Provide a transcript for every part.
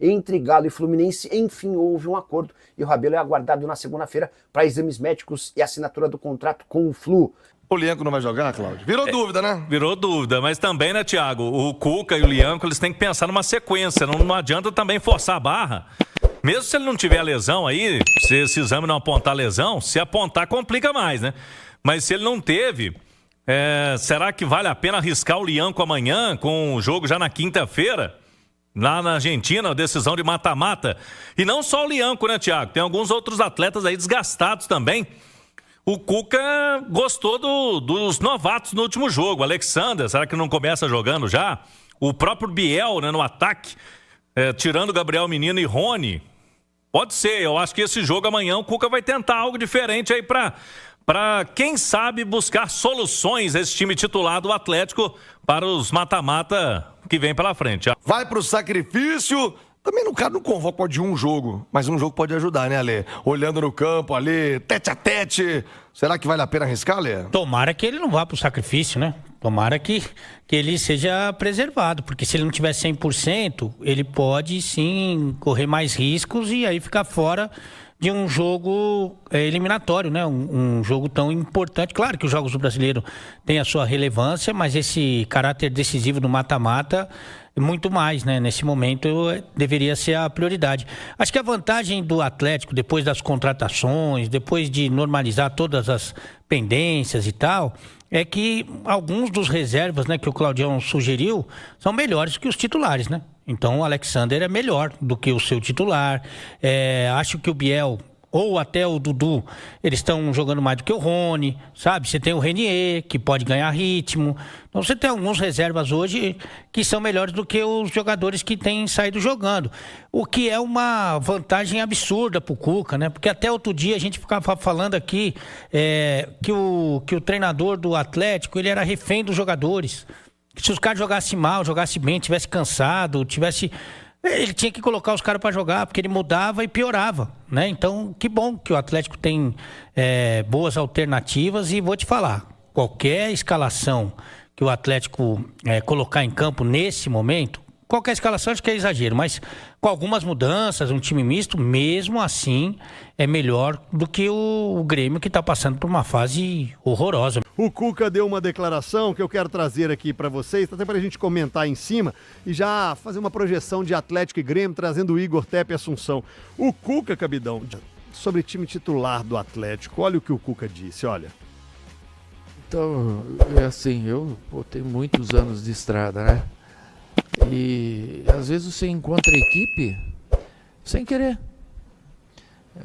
entre Galo e Fluminense. Enfim, houve um acordo e o Rabelo é aguardado na segunda-feira para exames médicos e assinatura do contrato com o Flu. O Lianco não vai jogar, Cláudio? Virou dúvida, né? Virou dúvida, mas também, né, Thiago? O Cuca e o Lianco, eles têm que pensar numa sequência, não adianta também forçar a barra. Mesmo se ele não tiver lesão aí, se esse exame não apontar lesão, se apontar complica mais, né? Mas se ele não teve, será que vale a pena arriscar o Lianco amanhã com o jogo já na quinta-feira? Lá na Argentina, a decisão de mata-mata. E não só o Lianco, né, Thiago? Tem alguns outros atletas aí desgastados também. O Cuca gostou dos novatos no último jogo. Alexander, será que não começa jogando já? O próprio Biel, né, no ataque, tirando Gabriel Menino e Rony. Pode ser, eu acho que esse jogo amanhã o Cuca vai tentar algo diferente aí para quem sabe, buscar soluções a esse time titular do Atlético para os mata-mata que vem pela frente. Vai pro sacrifício. Também o cara não convoca de um jogo, mas um jogo pode ajudar, né, Ale? Olhando no campo ali, tete a tete. Será que vale a pena arriscar, Ale? Tomara que ele não vá pro sacrifício, né? Tomara que ele seja preservado, porque se ele não tiver 100%, ele pode sim correr mais riscos e aí ficar fora de um jogo eliminatório, né? Um jogo tão importante. Claro que os jogos do brasileiro têm a sua relevância, mas esse caráter decisivo do mata-mata, muito mais, né? Nesse momento deveria ser a prioridade. Acho que a vantagem do Atlético, depois das contratações, depois de normalizar todas as pendências e tal, é que alguns dos reservas, né, que o Claudião sugeriu, são melhores que os titulares, né? Então o Alexander é melhor do que o seu titular. Acho que o Biel ou até o Dudu, eles estão jogando mais do que o Rony, sabe? Você tem o Renier, que pode ganhar ritmo. Então você tem alguns reservas hoje que são melhores do que os jogadores que têm saído jogando. O que é uma vantagem absurda pro Cuca, né? Porque até outro dia a gente ficava falando aqui que o treinador do Atlético, ele era refém dos jogadores. Se os caras jogassem mal, jogassem bem, tivesse cansado, ele tinha que colocar os caras para jogar, porque ele mudava e piorava, né? Então, que bom que o Atlético tem boas alternativas e vou te falar, qualquer escalação que o Atlético colocar em campo nesse momento, qualquer escalação acho que é exagero, mas com algumas mudanças, um time misto, mesmo assim, é melhor do que o Grêmio, que está passando por uma fase horrorosa. O Cuca deu uma declaração que eu quero trazer aqui para vocês, até para a gente comentar em cima e já fazer uma projeção de Atlético e Grêmio, trazendo o Igor Tepe Assunção. O Cuca, Cabidão, sobre time titular do Atlético, olha o que o Cuca disse, olha. Então, eu tenho muitos anos de estrada, né? E às vezes você encontra a equipe sem querer.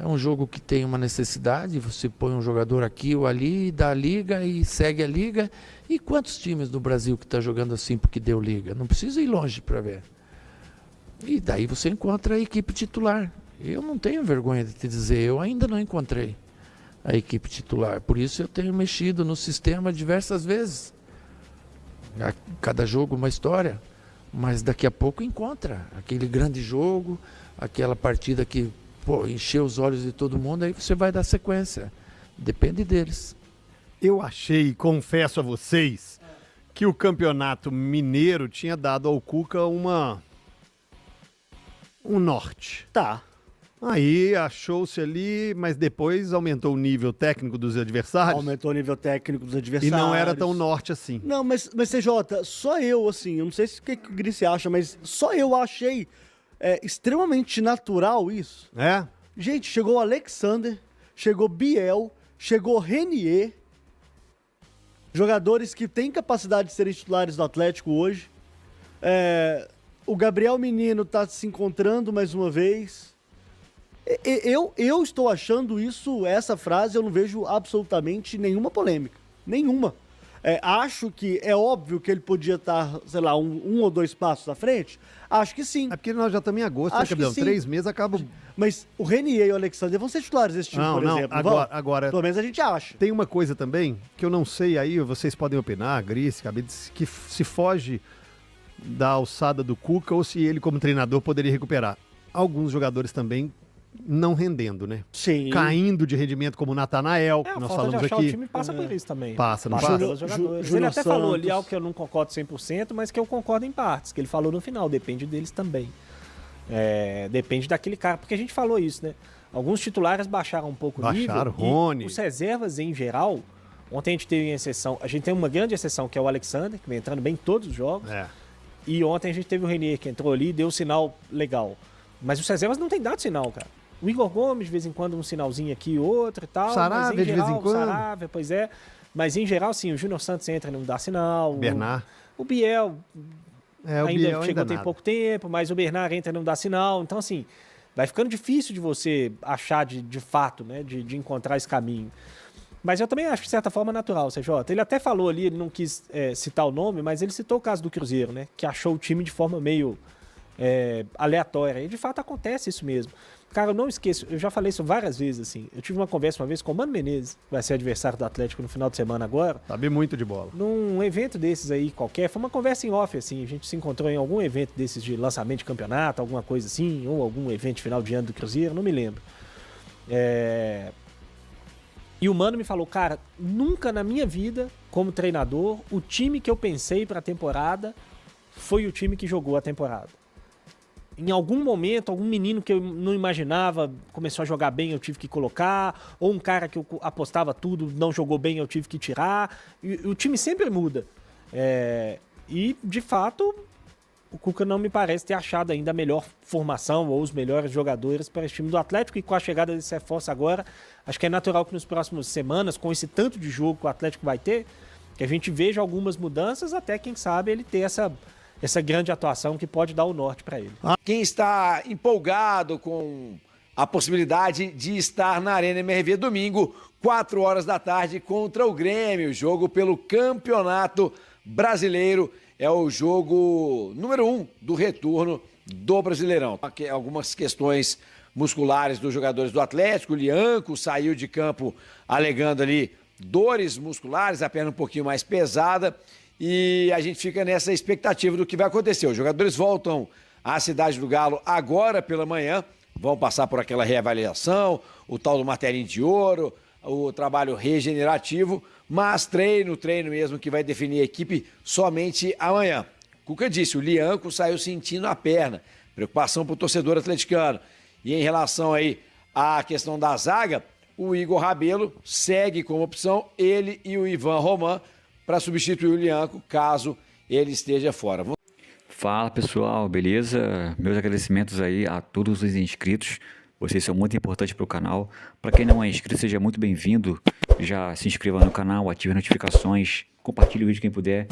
É um jogo que tem uma necessidade, você põe um jogador aqui ou ali, dá a liga e segue a liga. E quantos times no Brasil que está jogando assim porque deu liga? Não precisa ir longe para ver. E daí você encontra a equipe titular. Eu não tenho vergonha de te dizer, eu ainda não encontrei a equipe titular. Por isso eu tenho mexido no sistema diversas vezes. A cada jogo uma história. Mas daqui a pouco encontra aquele grande jogo, aquela partida que encheu os olhos de todo mundo, aí você vai dar sequência. Depende deles. Eu achei, confesso a vocês, que o Campeonato Mineiro tinha dado ao Cuca um norte. Tá. Aí achou-se ali, mas depois aumentou o nível técnico dos adversários. Aumentou o nível técnico dos E adversários. não era tão norte assim. Não, mas CJ, só eu, assim, eu não sei o que o Gris acha, mas só eu achei extremamente natural isso. É? Gente, chegou o Alexander, chegou Biel, chegou Renier, jogadores que têm capacidade de serem titulares do Atlético hoje. O Gabriel Menino tá se encontrando mais uma vez. Eu estou achando essa frase, eu não vejo absolutamente nenhuma polêmica. Nenhuma. Acho que é óbvio que ele podia estar, sei lá, um ou dois passos à frente. Acho que sim. É porque nós já estamos em agosto, né, Cabidão? 3 meses acaba. Mas o Renier e o Alexander vão ser titulares desse time, por exemplo. Agora. Pelo menos a gente acha. Tem uma coisa também que eu não sei aí, vocês podem opinar, Gris, que se foge da alçada do Cuca ou se ele, como treinador, poderia recuperar. Alguns jogadores também não rendendo, né? Sim. Caindo de rendimento, como o Natanael, que nós falamos aqui. O time passa por isso também. Passa, não passa? Ele até falou ali algo que eu não concordo 100%, mas que eu concordo em partes, que ele falou no final, depende deles também. Depende daquele cara, porque a gente falou isso, né? Alguns titulares baixaram um pouco o nível. Baixaram, Rony. Os reservas, em geral, ontem a gente teve exceção. A gente tem uma grande exceção, que é o Alexander, que vem entrando bem em todos os jogos. E ontem a gente teve o Renier, que entrou ali e deu um sinal legal. Mas os reservas não tem dado sinal, cara. O Igor Gomes, de vez em quando, um sinalzinho aqui e outro e tal. Saravia, mas de vez em quando. Saravia, pois é. Mas, em geral, sim, o Júnior Santos entra e não dá sinal. Bernard. O Biel o ainda Biel chegou tem nada. pouco tempo, mas o Bernard entra e não dá sinal. Então, assim, vai ficando difícil de você achar de fato, né? De encontrar esse caminho. Mas eu também acho, de certa forma, natural, CJ. Ele até falou ali, ele não quis citar o nome, mas ele citou o caso do Cruzeiro, né? Que achou o time de forma meio aleatória. E, de fato, acontece isso mesmo. Cara, eu não esqueço, eu já falei isso várias vezes, assim. Eu tive uma conversa uma vez com o Mano Menezes, que vai ser adversário do Atlético no final de semana agora. Sabe muito de bola. Num evento desses aí, qualquer, foi uma conversa em off, assim. A gente se encontrou em algum evento desses de lançamento de campeonato, alguma coisa assim, ou algum evento de final de ano do Cruzeiro, não me lembro. E o Mano me falou, cara, nunca na minha vida, como treinador, o time que eu pensei pra temporada foi o time que jogou a temporada. Em algum momento, algum menino que eu não imaginava começou a jogar bem, eu tive que colocar, ou um cara que eu apostava tudo, não jogou bem, eu tive que tirar. E o time sempre muda. E, de fato, o Cuca não me parece ter achado ainda a melhor formação ou os melhores jogadores para esse time do Atlético. E com a chegada desse reforço agora, acho que é natural que nas próximas semanas, com esse tanto de jogo que o Atlético vai ter, que a gente veja algumas mudanças, até quem sabe ele ter essa grande atuação que pode dar o norte para ele. Quem está empolgado com a possibilidade de estar na Arena MRV domingo, 4 horas da tarde, contra o Grêmio, jogo pelo Campeonato Brasileiro, é o jogo número 1 do retorno do Brasileirão. Algumas questões musculares dos jogadores do Atlético, o Lianco saiu de campo alegando ali dores musculares, a perna um pouquinho mais pesada, e a gente fica nessa expectativa do que vai acontecer. Os jogadores voltam à Cidade do Galo agora pela manhã, vão passar por aquela reavaliação, o tal do martelinho de ouro, o trabalho regenerativo, mas treino mesmo que vai definir a equipe somente amanhã. Cuca disse, o Lianco saiu sentindo a perna, preocupação para o torcedor atleticano. E em relação aí à questão da zaga, o Igor Rabelo segue como opção, ele e o Ivan Roman, para substituir o Lianco, caso ele esteja fora. Fala pessoal, beleza? Meus agradecimentos aí a todos os inscritos, vocês são muito importantes para o canal. Para quem não é inscrito, seja muito bem-vindo, já se inscreva no canal, ative as notificações, compartilhe o vídeo quem puder,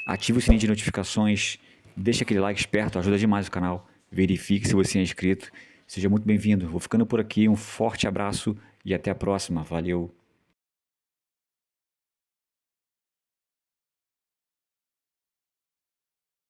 ative o sininho de notificações, deixa aquele like esperto, ajuda demais o canal, verifique se você é inscrito, seja muito bem-vindo. Vou ficando por aqui, um forte abraço e até a próxima, valeu!